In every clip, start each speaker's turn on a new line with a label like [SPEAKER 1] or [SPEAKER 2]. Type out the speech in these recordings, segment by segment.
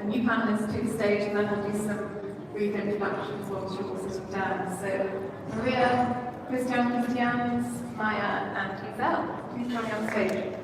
[SPEAKER 1] the new panelists to the stage, and then we'll do some brief introductions once you're all sitting down. So, Maria, Christians, Maya, and Giselle, please join me on stage.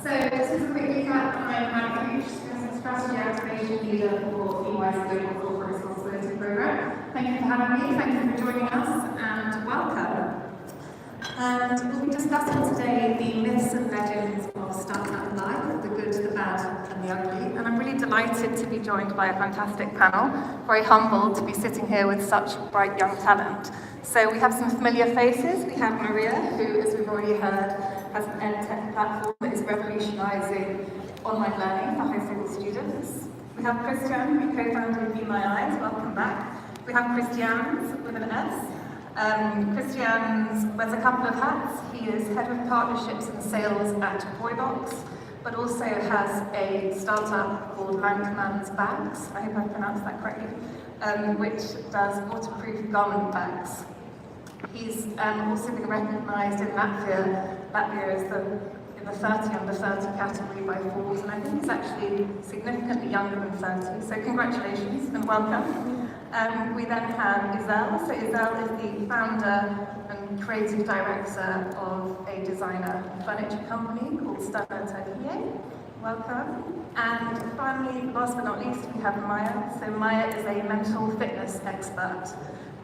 [SPEAKER 1] So this is a quick recap. I'm Mike Hughes, Strategy Activation Leader for EY's Global Corporate Responsibility Programme. Thank you for having me, thank you for joining us, and welcome. And we'll be discussing today the myths and legends of startup life, the good, the bad, and the ugly. And I'm really delighted to be joined by a fantastic panel, very humbled to be sitting here with such bright young talent. So we have some familiar faces. We have Maria, who, as we've already heard, has an EdTech platform that is revolutionising online learning for high school students. We have Christian, who co-founded Be My Eyes. Welcome back. We have Christians with an S. Christians wears a couple of hats. He is head of partnerships and sales at Boybox, but also has a startup called Lankman's Bags. I hope I pronounced that correctly, which does waterproof garment bags. He's also been recognised in Latvia as in the 30 under 30 category by Forbes, and I think he's actually significantly younger than 30, so congratulations and welcome. We then have Isel. So Isel is the founder and creative director of a designer furniture company called Stana Turkey. Welcome. And finally, last but not least, we have Maya. So Maya is a mental fitness expert,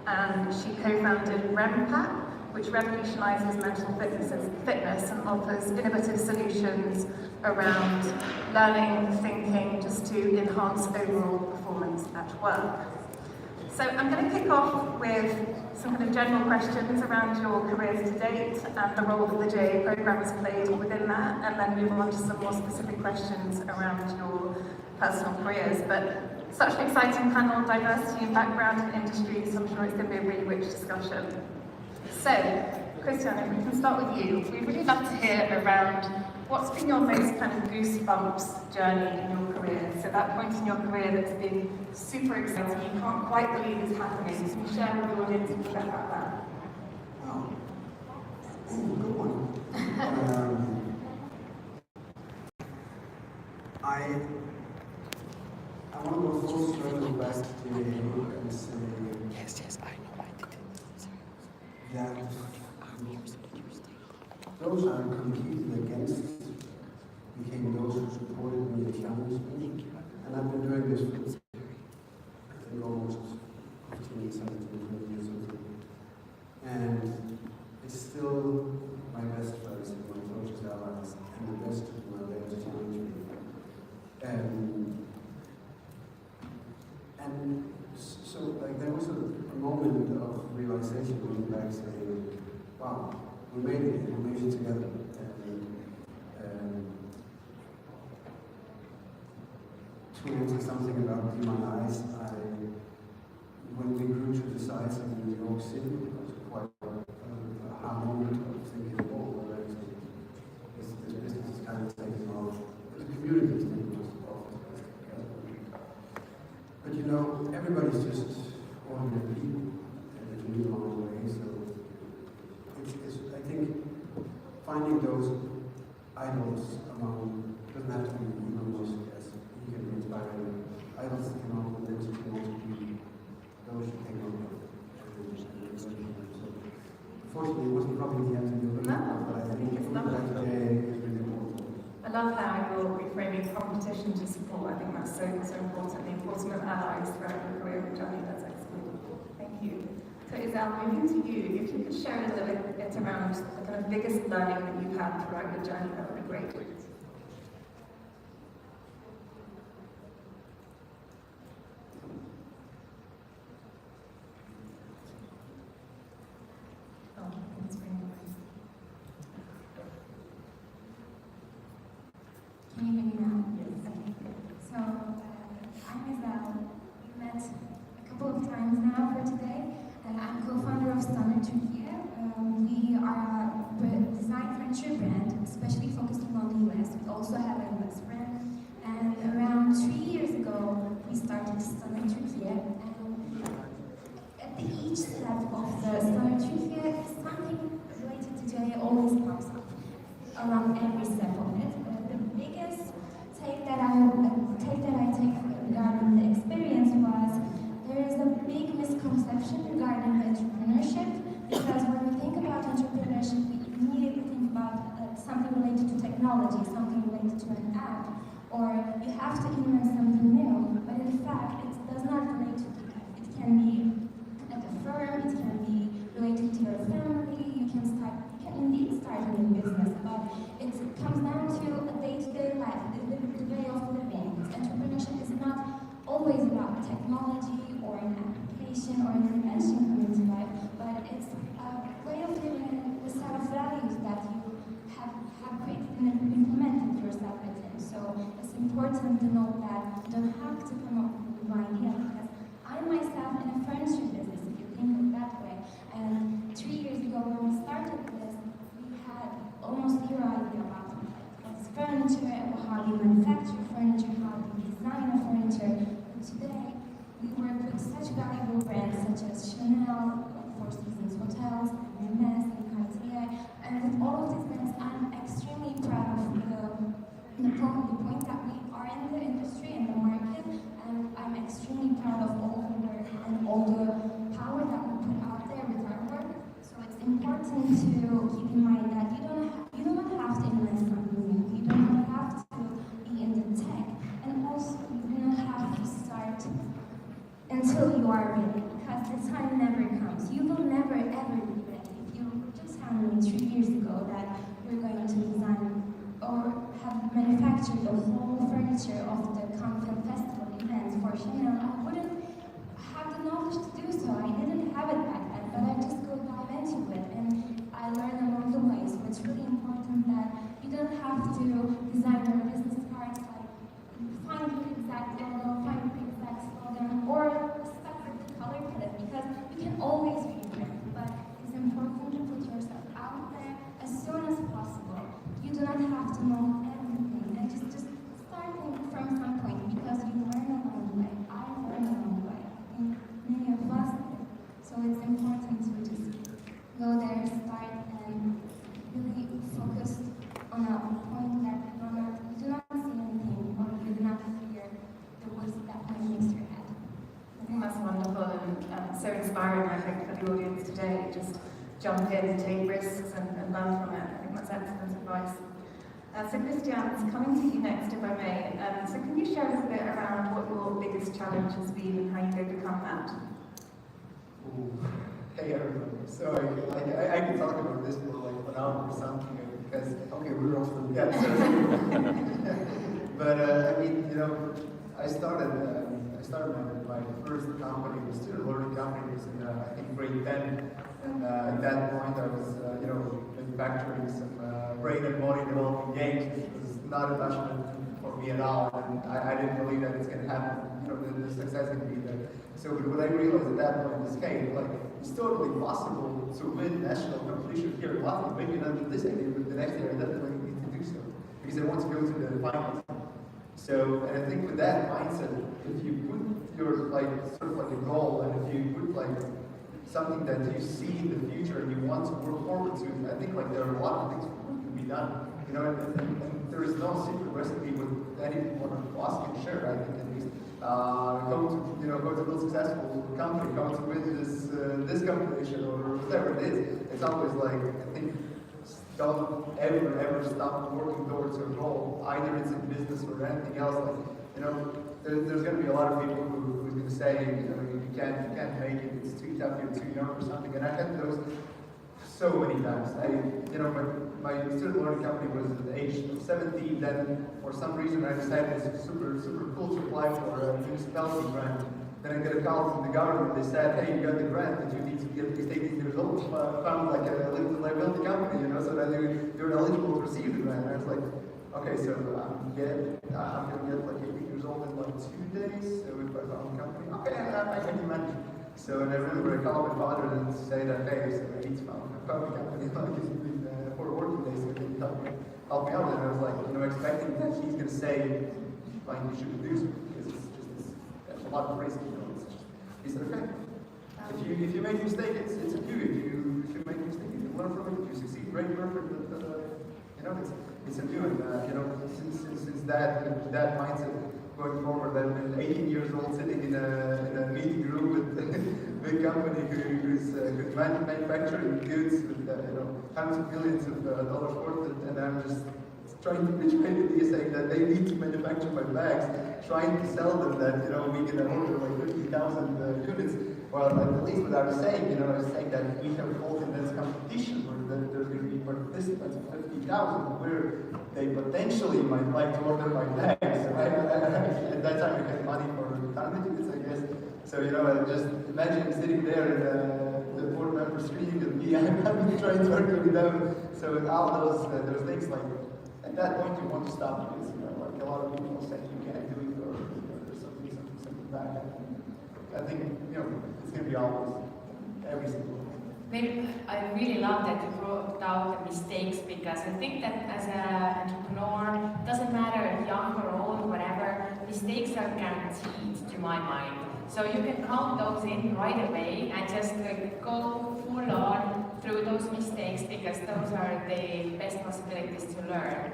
[SPEAKER 1] and she co-founded REMPAT, which revolutionises mental fitness and offers innovative solutions around learning, thinking, just to enhance overall performance at work. So I'm going to kick off with some kind of general questions around your careers to date and the role that the JA programme has played within that, and then move on to some more specific questions around your personal careers. But such an exciting panel, diversity in background and industries, so I'm sure it's going to be a really rich discussion. So, Christian, if we can start with you, we'd really love to hear around what's been your most kind of goosebumps journey in your career? So that point in your career that's been super exciting, you can't quite believe it's happening. Can you share with the audience a little bit about that?
[SPEAKER 2] Oh, good one. I want to go full circle back to you and say
[SPEAKER 3] Yes, I know I did it.
[SPEAKER 2] that those I competed against became those who supported me and challenged me. And I've been doing this for, I think, almost 15, 17, 20 years old. And it's still my best friends and my closest allies and the best of my best challenge me. And so like there was a moment of realization looking back saying, wow, we made it together. And to answer something about Be My Eyes, when we grew to the size of New York City, it was quite a hard moment of thinking, oh, well, this business is kind of taking off. The community is taking off. But you know, everybody's just ordinary people, and they can move along the way. So I think finding those idols among, doesn't have to be enormous, yes, you can be inspiring. Idols that can also be those who take over. So, unfortunately, it wasn't probably the end of your career, but I think that today is really important.
[SPEAKER 1] I love how you're reframing competition to support. I think that's so important. The importance of allies throughout your career and journey. That's excellent. Thank you. So Isel, moving to you, if you could share a little bit around the kind of biggest learning that you've had throughout your journey, that would be great.
[SPEAKER 4] Can you hear me now? Yes. Okay. So, I'm Isel. We met a couple of times now for today. I'm co-founder of Stana Turkey. We are a design furniture brand, especially along every step of it. The biggest take that I take regarding the experience was there is a big misconception regarding entrepreneurship, because when we think about entrepreneurship, we immediately think about something related to technology, something related to an app, or you have to invent something new. But in fact, it does not relate to that. It can be at a firm, it can be related to your family. You can indeed start a new business, but it comes down to a day-to-day life, the way of living. Entrepreneurship is not always about technology or an application or an invention coming to life, but it's a way of living and a set of values that you have created and implemented yourself within. So it's important to know that you don't have to come up with a new idea, because I myself in a furniture business, if you think of it that way, and 3 years ago when we started this, we had almost zero idea about what's furniture, how do you manufacture furniture, how do you design a furniture. And today, we work with such valuable brands such as Chanel, Four Seasons Hotels, Hermes, and Cartier, and with all of these brands, I'm extremely proud of the point that we are in the industry and the market, and I'm extremely proud of all the work and all the power that we put out there with our work. So it's important to keep in mind that you don't have to invent something new. You don't have to be in the tech, and also you don't have to start until you are ready, because the time never comes. You will never ever be ready. If you just tell me 3 years ago that you're going to design or have manufactured the whole furniture of the Cannes Film Festival events for Chanel, I wouldn't have the knowledge to do so. I didn't have it back then, but I just go dive into it, and I learn along the way. So it's really important that you don't have to design your business cards like find the exact logo, find the exact slogan, or stuck with the color palette, because you can always reprint. But it's important to put yourself out there as soon as possible. You do not have to know everything, and just starting from some point, because you learn along the way. I learned along the way. I think many of us did. So it's important to just go there, start, and really focus on a point that you do not see anything, or you do not hear the voice that makes your head.
[SPEAKER 1] I think that's wonderful and so inspiring, I think, for the audience today. Just jump in, take risks, and learn from it. I think that's excellent advice. So Christian, coming to you next, if I may. So can you share a little bit around what your biggest challenge has been and how you overcome that?
[SPEAKER 5] Hey everybody. So I can talk about this for like 1 hour or something, because
[SPEAKER 2] Okay, we're off the
[SPEAKER 5] yeah. But I mean, you know, I started my first company, the student learning company, was in I think grade 10, and at that point I was you know, manufacturing some brain and body developing games, which was not a passion for me at all, and I didn't believe that it's going to happen. You know, the success can be there. So what I realized at that point is, hey, like, it's totally possible to win national competition here in Latvia. Maybe not this year, but the next year I definitely need to do so, because I want to go to the finals. So, and I think with that mindset, if you put your, like, sort of like a goal, and if you put like something that you see in the future and you want to work forward to, I think like there are a lot of things that can be done. You know, and there is no secret recipe with any one of us can share, I think, at least. Go to build successful company, go to win this competition or whatever it is. It's always like, I think, don't ever stop working towards your goal. Either it's in business or anything else. Like, you know, there's going to be a lot of people who's going to say, you know, you can't make it. It's too tough. You're too young or something. And I had those so many times. My student learning company was at the age of 17. Then, for some reason, I decided it's super cool to apply for a municipality grant. Then I got a call from the government. They said, "Hey, you got the grant, but you need to get at least 18 years old, found like a limited liability company, you know, so that you're eligible to receive the grant." And I was like, "Okay, so I'm gonna get like 18 years old in like 2 days. So if I found a company, okay, I can manage." So and I remember I called my father and say that, "Hey, so I need to found a company like for working days, so can you help me out?" And I was like, you know, expecting that he's gonna say, "Fine, you should do so," because it's just there's a lot of risk, you know. He said, "Okay. If you make a mistake, it's a you. If you make a mistake, you can learn from it. If you succeed, great, perfect. But it's a new, and since that mindset going forward, I've been 18 years old, sitting in a meeting room with a big company who's manufacturing goods with hundreds of millions of dollars worth, and I'm just trying to pitch maybe saying that they need to manufacture my bags, trying to sell them that we can order like 50,000 units. Well, at least what I was saying, I was saying that we have hold in this competition where there's going to be participants of 50,000 where they potentially might like to order my bags. Right? At that time we had money for 100 units, I guess. So I just imagine sitting there in the board member screen and me, I'm trying to argue with them. So all those things, like at that point you want to stop because like a lot of people say you can't do it or there's something bad. I think it's going to be always every single one.
[SPEAKER 6] I really love that you brought out the mistakes, because I think that as an entrepreneur, doesn't matter young or old, whatever, mistakes are guaranteed to my mind. So you can count those in right away and just go full on through those mistakes, because those are the best possibilities to learn.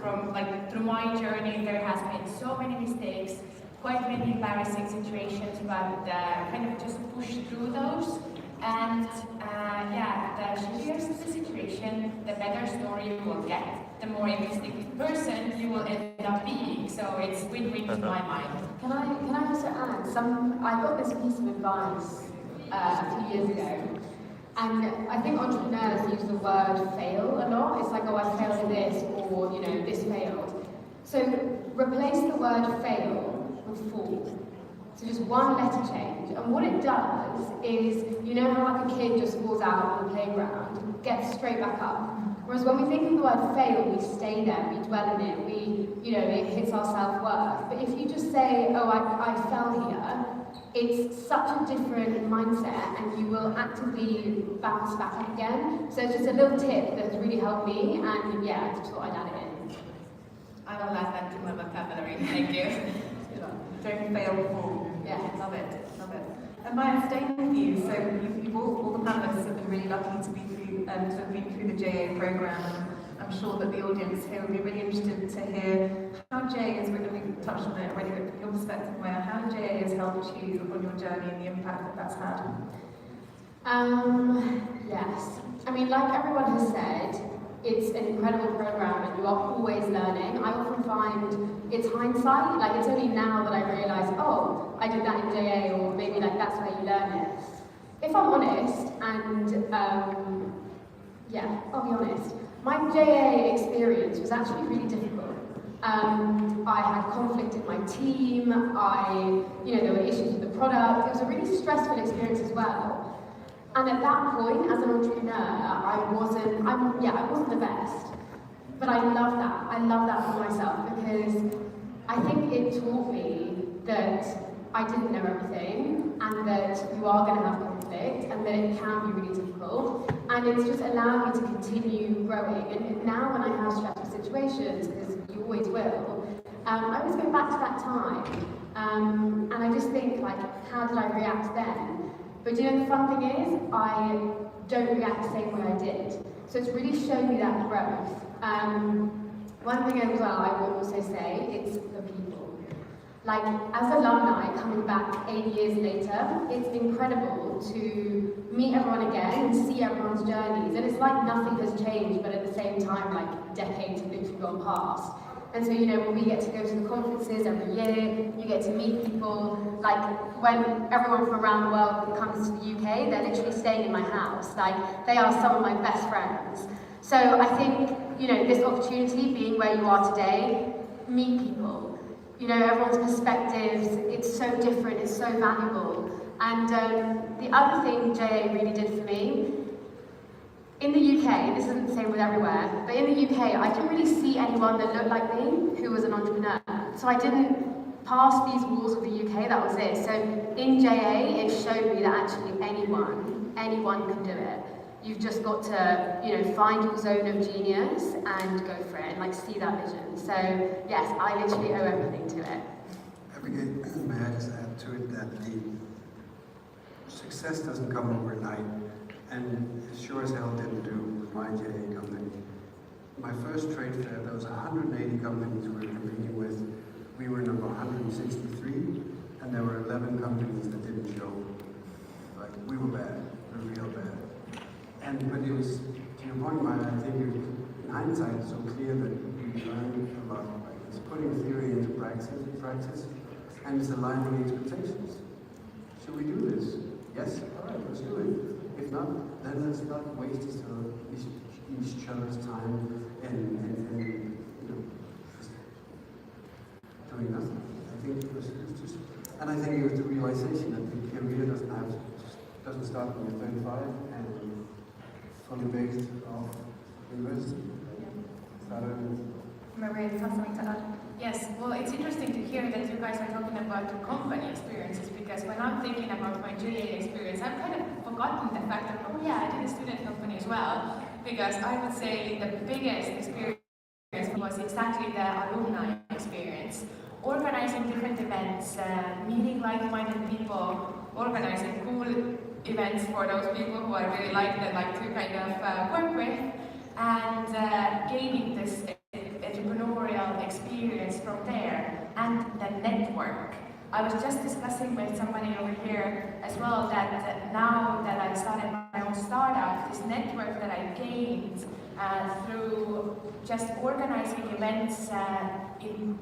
[SPEAKER 6] From through my journey, there has been so many mistakes, quite many embarrassing situations, but kind of just push through those. And the shittier the situation, the better story you will get, the more interesting person you will end up being. So it's win-win to my mind.
[SPEAKER 1] Can I also add, I got this piece of advice a few years ago, and I think entrepreneurs use the word fail a lot. It's like, oh, I failed at this, or this failed. So replace the word fail with fall. So just one letter change, and what it does is, how like a kid just falls out on the playground, gets straight back up. Whereas when we think of the word fail, we stay there, we dwell in it, it hits our self-worth. But if you just say, oh, I fell here, it's such a different mindset, and you will actively bounce back up again. So it's just a little tip that's really helped me, and I just thought I'd add it in.
[SPEAKER 6] I will add that to my vocabulary. Thank you.
[SPEAKER 7] Don't fail before.
[SPEAKER 1] Yeah.
[SPEAKER 7] Love it. And Maya, staying with you, so you've all the panelists have been really lucky to be through to have been through the JA program. I'm sure that the audience here will be really interested to hear how JA has, we touched on it already, but your perspective, Maya, how JA has helped you on your journey and the impact that that's had.
[SPEAKER 1] Yes. I mean, like everyone has said, it's an incredible program and you are always learning. I often find it's hindsight, like it's only now that I realise, oh, I did that in JA, or maybe that's where you learn it. If I'm honest, and I'll be honest, my JA experience was actually really difficult. I had conflict in my team, there were issues with the product. It was a really stressful experience as well. And at that point, as an entrepreneur, I wasn't the best. But I love that. I love that for myself, because I think it taught me that I didn't know everything, and that you are going to have conflict, and that it can be really difficult. And it's just allowed me to continue growing. And now when I have stressful situations, because you always will, I always go back to that time. And I just think, how did I react then? But the fun thing is, I don't react the same way I did. So it's really shown me that growth. One thing as well I would also say, it's the people. As alumni coming back 8 years later, it's incredible to meet everyone again and see everyone's journeys. And it's like nothing has changed, but at the same time, decades have literally gone past. And so, when we get to go to the conferences every year, you get to meet people. When everyone from around the world comes to the UK, they're literally staying in my house. They are some of my best friends. So I think, this opportunity, being where you are today, meet people. Everyone's perspectives, it's so different, it's so valuable. And the other thing JA really did for me, in the UK, this isn't the same with everywhere, but in the UK, I didn't really see anyone that looked like me who was an entrepreneur. So I didn't pass these walls of the UK, that was it. So in JA, it showed me that actually anyone can do it. You've just got to, find your zone of genius and go for it, and see that vision. So yes, I literally owe everything to it.
[SPEAKER 2] Abigail, may I just add to it that the success doesn't come overnight. And it sure as hell didn't do with my JA company. first trade fair, there was 180 companies we were competing with. We were number 163, and there were 11 companies that didn't show. Like, we were bad, we were real bad. But it was, to your point, Maya, I think in hindsight it's so clear that we learned a lot. Like, it's putting theory into practice, and it's aligning expectations. Should we do this? Yes? All right, let's do it. If not, then let's not waste each other's time and just doing nothing. I think it was just, and I think it was the realization that the career doesn't start when you're 35 and fully based off university.
[SPEAKER 7] Maria, do you have something to add?
[SPEAKER 6] Yes, well, it's interesting to hear that you guys are talking about company experiences, because when I'm thinking about my JA experience, I've kind of forgotten the fact that, oh yeah, I did a student company as well, because I would say the biggest experience was exactly the alumni experience. Organizing different events, meeting like-minded people, organizing cool events for those people who I really like and like to kind of work with, and gaining this entrepreneurial experience from there, and the network. I was just discussing with somebody over here as well that now that I've started my own startup, this network that I gained through just organizing events,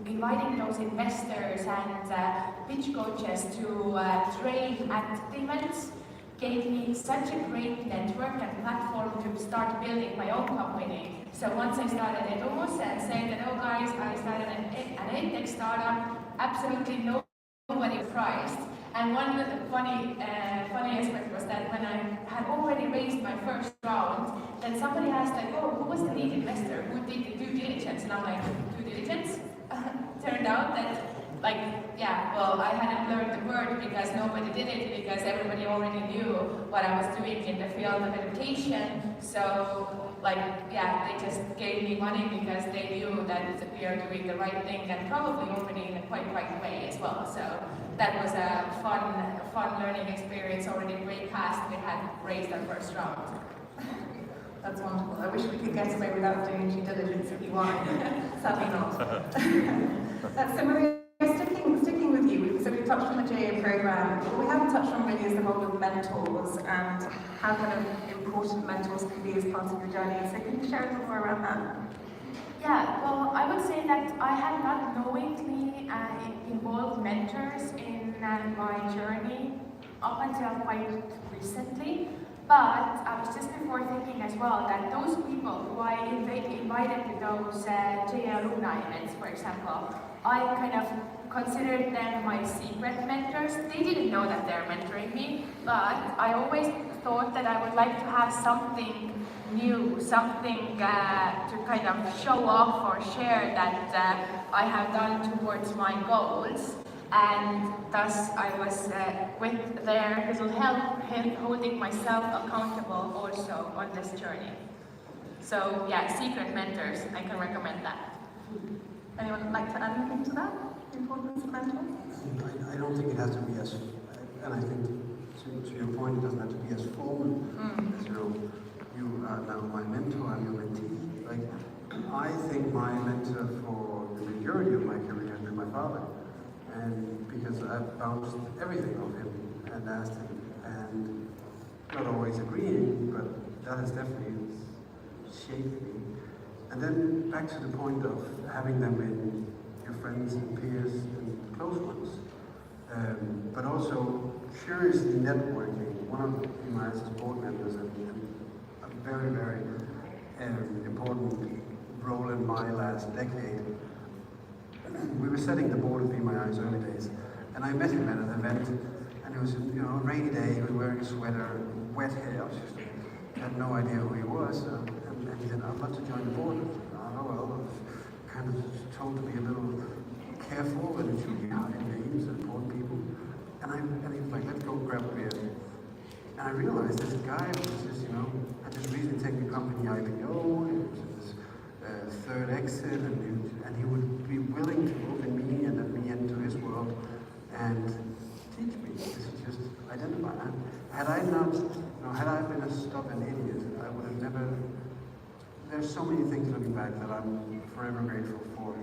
[SPEAKER 6] inviting those investors and pitch coaches to train at the events, gave me such a great network and platform to start building my own company. So once I started Edumus and saying that, oh guys, I started an edtech startup, absolutely nobody was surprised. And one funny aspect was that when I had already raised my first round, then somebody asked like, oh, who was the lead investor? Who did the due diligence? And I'm like, due diligence? Turned out that, like, yeah, well, I hadn't learned the word because nobody did it, because everybody already knew what I was doing in the field of education. So, like, yeah, they just gave me money because they knew that we are doing the right thing, and probably already in a quite right way as well. So that was a fun learning experience already way past we had raised our first round.
[SPEAKER 7] That's wonderful. I wish we could get away without doing due diligence at EY. Sadly not. So Maria, sticking with you, so we've touched on the JA program. What we haven't touched on really is the role of mentors and how kind of important mentors can be as part of your journey. So can you share a little more around that?
[SPEAKER 6] Yeah, well, I would say that I had not knowingly involved mentors in my journey up until quite recently. But I was just before thinking as well that those people who I invited to those JA Alumni events, for example, I kind of considered them my secret mentors. They didn't know that they're mentoring me, but I always thought that I would like to have something new, something to kind of show off or share that I have done towards my goals. And thus I was with their little help holding myself accountable also on this journey. So yeah, secret mentors, I can recommend that.
[SPEAKER 7] Anyone would like to add anything to that? The importance of mentors?
[SPEAKER 2] I don't think it has to be as, and I think to your point, it doesn't have to be as formal as, you are now my mentor, I'm your mentee. Like, I think my mentor for the majority of my career has been my father. And because I've bounced everything off him and asked him, and not always agreeing, but that has definitely shaped me. And then back to the point of having them in your friends and peers and close ones, but also curiously networking. One of EY's board members and a very, very important role in my last decade. We were setting the board of EY's early days, and I met him at an event, and it was a rainy day. He was wearing a sweater, wet hair. I had no idea who he was, and he said, "I'd love to join the board." Oh well, I was kind of told to be a little careful and it should be high names and important people. And he was like, "Let's go grab a beer." And I realized this guy was just, had just recently taken the company IPO. It was his third exit, and he would be willing to open me and let me into his world and teach me. This is just identify. And had I been a stubborn idiot, I would have never there's so many things looking back that I'm forever grateful for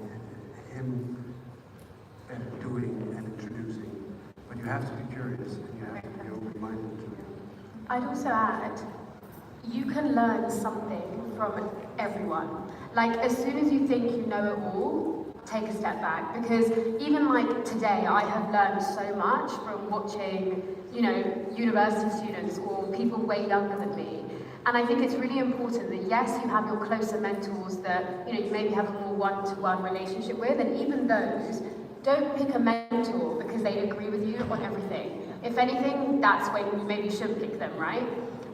[SPEAKER 2] him doing and introducing. But you have to be curious and you have to be open-minded to it.
[SPEAKER 8] I'd also add, you can learn something from everyone. Like, as soon as you think you know it all, take a step back. Because even like today, I have learned so much from watching, you know, university students or people way younger than me. And I think it's really important that, yes, you have your closer mentors that, you know, you maybe have a more one-to-one relationship with, and even those, don't pick a mentor because they agree with you on everything. If anything, that's when you maybe should pick them, right?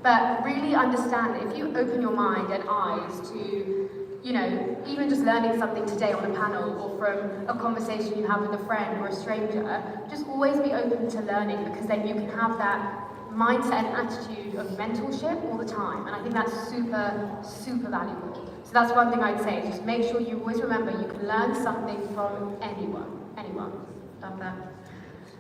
[SPEAKER 8] But really understand that if you open your mind and eyes to, you know, even just learning something today on a panel or from a conversation you have with a friend or a stranger, just always be open to learning, because then you can have that mindset and attitude of mentorship all the time. And I think that's super, super valuable. So that's one thing I'd say, just make sure you always remember you can learn something from anyone. Anyone. Love that.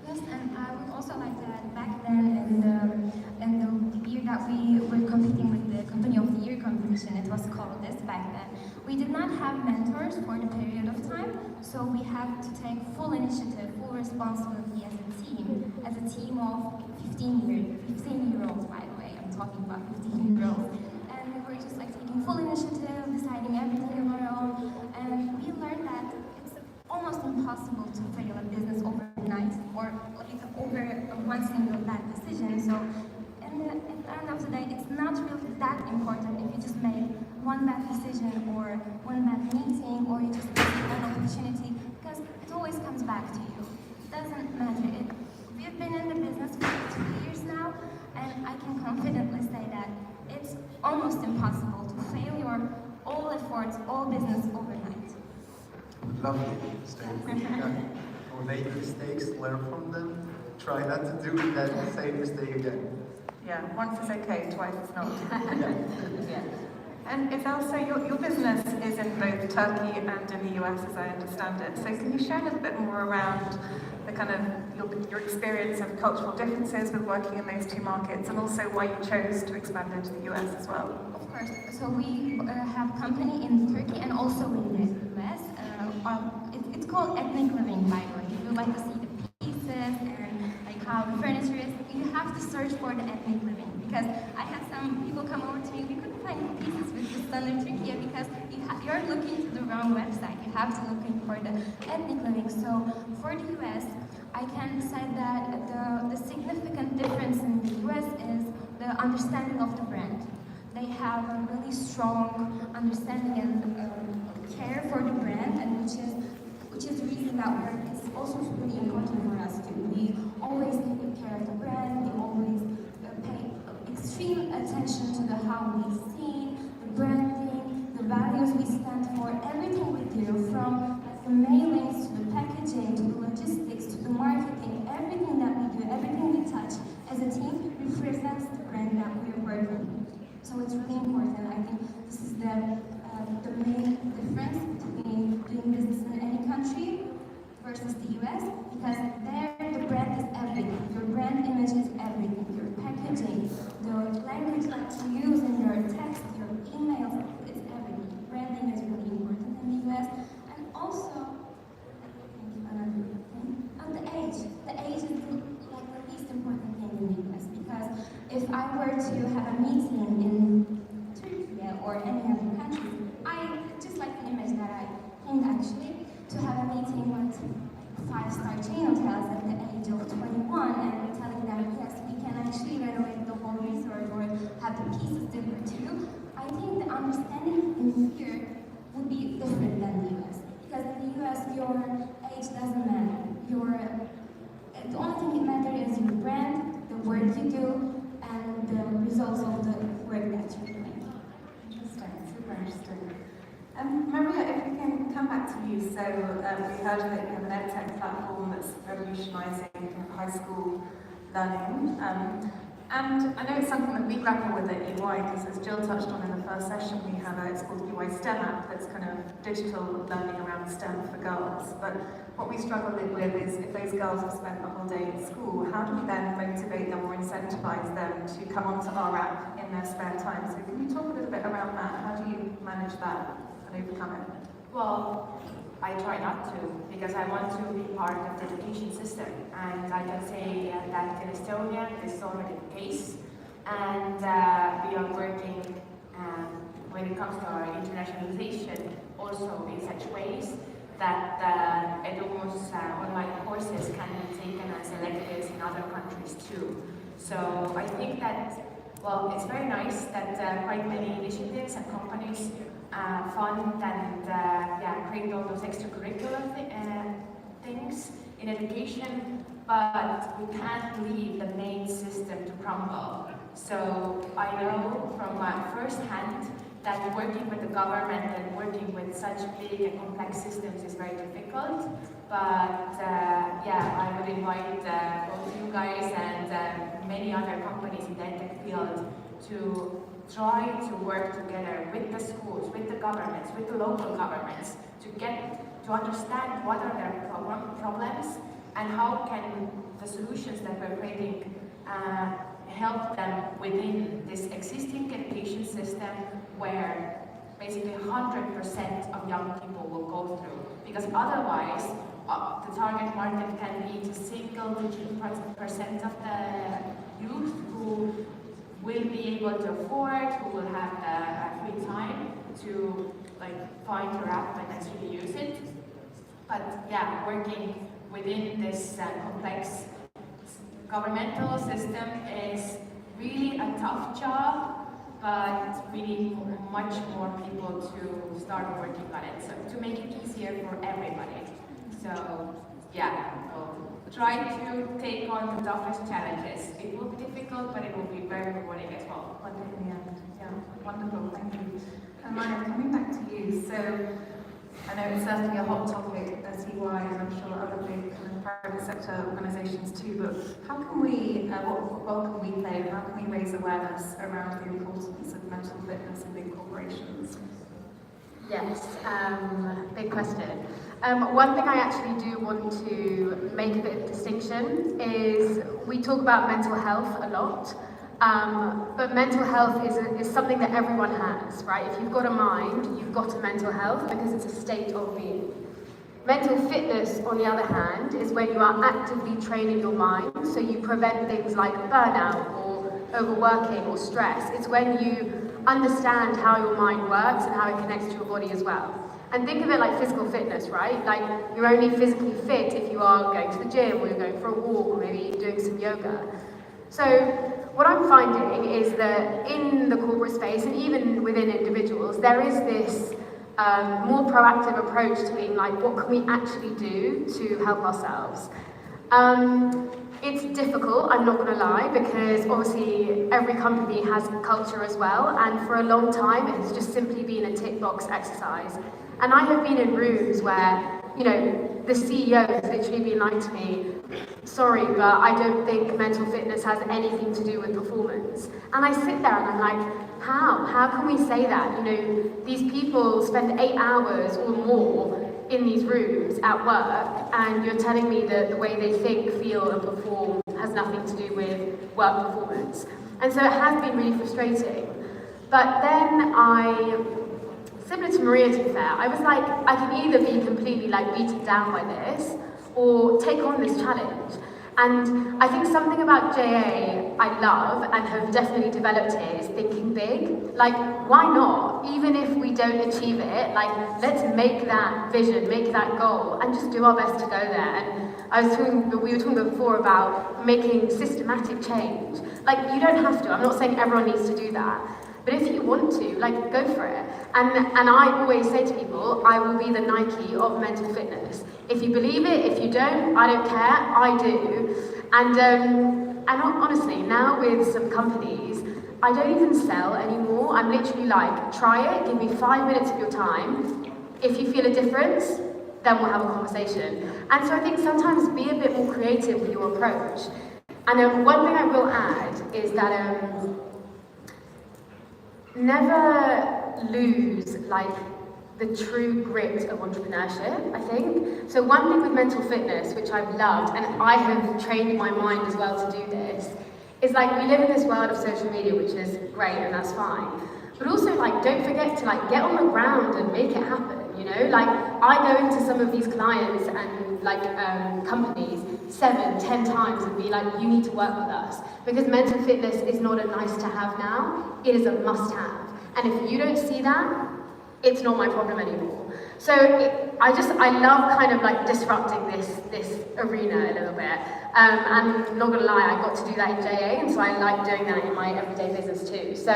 [SPEAKER 4] Yes, and I would also like to add, back then in the year that we were competing with the Company of the Year competition, it was called this back then, we did not have mentors for the period of time, so we had to take full initiative, full responsibility as a team of 15-year-olds, by the way, I'm talking about 15-year-olds, and we were just like taking full initiative, deciding everything on our own, and we learned that it's almost impossible to fail a business overnight, or like over one single bad decision. So at the end of the day, it's not really that important if you just make one bad decision or one bad meeting, or you just miss an opportunity, because it always comes back to you. It doesn't matter. We've been in the business for 2 years now, and I can confidently say that it's almost impossible to fail your all efforts, all business overnight.
[SPEAKER 2] Lovely statement.
[SPEAKER 5] Or make mistakes, learn from them, try not to do that same mistake again.
[SPEAKER 7] Yeah, once is okay, twice is not.
[SPEAKER 5] Yeah.
[SPEAKER 7] Yeah. And it's also, your business is in both Turkey and in the US, as I understand it. So can you share a little bit more around the kind of your experience of cultural differences with working in those two markets, and also why you chose to expand into the US as well?
[SPEAKER 4] Of course. So we have a company in Turkey and also in the US. It's called ethnic living, by the way. If you like to see the pieces and like how the furniture is, you have to search for the ethnic living, because I had some people come over to me, we couldn't find pieces with the standard Turkey because you're looking to the wrong website. You have to look for the ethnic living. So for the US, I can say that the significant difference in the US is the understanding of the brand. They have a really strong understanding and care for the brand, and which is the reason that it's also really important for us too. We always take care of the brand. We always pay extreme attention to how we see the branding, the values we stand for, everything we do, from the mailings to the packaging to the logistics to the marketing, everything that we do, everything we touch as a team represents the brand that we are working with. So it's really important. I think this is the main difference between doing business in any country versus the US, because there the brand is everything. Your brand image is everything. Your packaging, the language that you use in your text, your emails, it's everything. Branding is really important in the US. And also, another thing, the age. The age is like the least important thing in the US, because if I were to have a meeting in Turkey or any other country, I just like the image that I think actually, to have a meeting with 5-star chain hotels at the age of 21 and telling them, yes, we can actually renovate the whole resort or have the pieces different too. I think the understanding in here would be different than the US. Because in the US, your age doesn't matter. The only thing that matters is your brand, the work you do, and the results of the work that you're doing.
[SPEAKER 7] Interesting, super interesting. Maria, if we can come back to you. So we heard that you have an EdTech platform that's revolutionising high school learning. And I know it's something that we grapple with at EY, because as Jill touched on in the first session, we have it's called EY STEM app that's kind of digital learning around STEM for girls. But what we struggle with is if those girls have spent the whole day in school, how do we then motivate them or incentivize them to come onto our app in their spare time? So can you talk a little bit around that? How do you manage that and overcome it?
[SPEAKER 6] Well, I try not to, because I want to be part of the education system. And I can say that in Estonia, this is already the case. And we are working, when it comes to our internationalization, also in such ways that Edu's online courses can be taken as electives in other countries too. So I think that, well, it's very nice that quite many initiatives and companies fund and create all those extracurricular things in education, but we can't leave the main system to crumble. So I know from first hand that working with the government and working with such big and complex systems is very difficult. But I would invite both you guys and many other companies in the edtech field to try to work together with the schools, with the governments, with the local governments, to understand what are their problems and how can the solutions that we're creating help them within this existing education system where basically 100% of young people will go through. Because otherwise, the target market can be to single-digit percent of the youth who will be able to afford, who will have the free time to find your app and actually use it. But yeah, working within this complex governmental system is really a tough job, but we need much more people to start working on it, so to make it easier for everybody. So yeah, we'll try to take on the toughest challenges. It will be difficult, but it will be very rewarding as well.
[SPEAKER 7] Wonderful, in the end. Yeah, wonderful, thank you. And Maya, coming back to you, so I know it's certainly a hot topic at EY, and I'm sure other big kind of private sector organisations too, but how can we, what role can we play, and how can we raise awareness around the importance of mental fitness in big corporations?
[SPEAKER 8] Yes, big question. One thing I actually do want to make a bit of distinction is we talk about mental health a lot, but mental health is something that everyone has, right? If you've got a mind, you've got a mental health because it's a state of being. Mental fitness, on the other hand, is when you are actively training your mind, so you prevent things like burnout or overworking or stress. It's when you understand how your mind works and how it connects to your body as well. And think of it like physical fitness, right? Like, you're only physically fit if you are going to the gym, or you're going for a walk, or maybe doing some yoga. So what I'm finding is that in the corporate space, and even within individuals, there is this more proactive approach to being like, what can we actually do to help ourselves? It's difficult, I'm not going to lie, because obviously every company has culture as well, and for a long time it has just simply been a tick box exercise. And I have been in rooms where, you know, the CEO has literally been like to me, sorry, but I don't think mental fitness has anything to do with performance. And I sit there and I'm like, how? How can we say that? You know, these people spend 8 hours or more in these rooms at work, and you're telling me that the way they think, feel and perform has nothing to do with work performance. And so it has been really frustrating. But then similar to Maria, to be fair, I was like, I can either be completely beaten down by this or take on this challenge. And I think something about JA I love and have definitely developed here is thinking big. Like, why not? Even if we don't achieve it, let's make that vision, make that goal, and just do our best to go there. And we were talking before about making systematic change. You don't have to. I'm not saying everyone needs to do that. But if you want to, go for it. And I always say to people, I will be the Nike of mental fitness. If you believe it, if you don't, I don't care, I do. And honestly, now with some companies, I don't even sell anymore. I'm literally try it, give me 5 minutes of your time. If you feel a difference, then we'll have a conversation. And so I think sometimes be a bit more creative with your approach. And one thing I will add is that never lose the true grit of entrepreneurship, I think. So one thing with mental fitness, which I've loved, and I have trained my mind as well to do this, is like we live in this world of social media, which is great and that's fine. But also like don't forget to like get on the ground and make it happen, you know? Like I go into some of these clients and like companies 7, 10 times and be like, you need to work with us. Because mental fitness is not a nice to have now, it is a must have. And if you don't see that, it's not my problem anymore. So I love kind of like disrupting this arena a little bit. And not gonna lie, I got to do that in JA, and so I like doing that in my everyday business too. So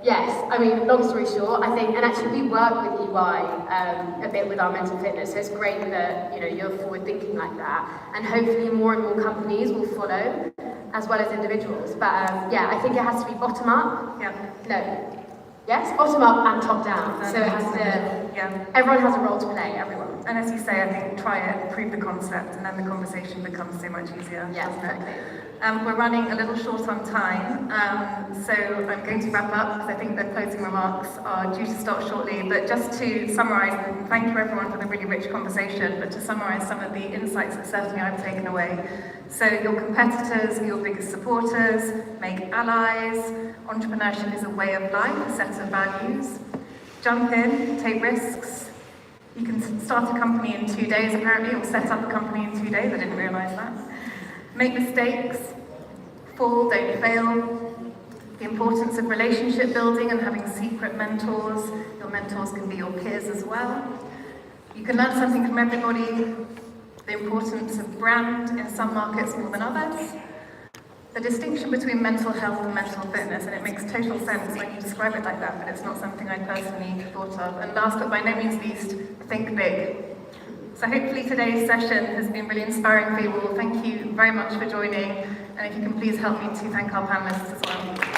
[SPEAKER 8] yes, I mean, long story short, I think, and actually we work with EY a bit with our mental fitness, so it's great that, you know, you're forward thinking like that, and hopefully more and more companies will follow, as well as individuals. But yeah, I think it has to be bottom up.
[SPEAKER 7] Yeah.
[SPEAKER 8] No. Yes, bottom up and top down. So it has to,
[SPEAKER 7] yeah.
[SPEAKER 8] Everyone has a role to play, everyone.
[SPEAKER 7] And as you say, I think try it, prove the concept, and then the conversation becomes so much easier,
[SPEAKER 8] Yeah,
[SPEAKER 7] doesn't it?
[SPEAKER 8] exactly.
[SPEAKER 7] We're running a little short on time, so I'm going to wrap up because I think the closing remarks are due to start shortly. But just to summarise, thank you everyone for the really rich conversation, but to summarise some of the insights that certainly I've taken away. So your competitors are your biggest supporters, make allies, entrepreneurship is a way of life, a set of values. Jump in, take risks. You can start a company in 2 days apparently, or set up a company in 2 days, I didn't realise that. Make mistakes, fall, don't fail. The importance of relationship building and having secret mentors. Your mentors can be your peers as well. You can learn something from everybody. The importance of brand in some markets more than others. The distinction between mental health and mental fitness, and it makes total sense when you describe it like that, but it's not something I personally thought of. And last but by no means least, think big. So hopefully today's session has been really inspiring for you all. Thank you very much for joining, and if you can please help me to thank our panelists as well.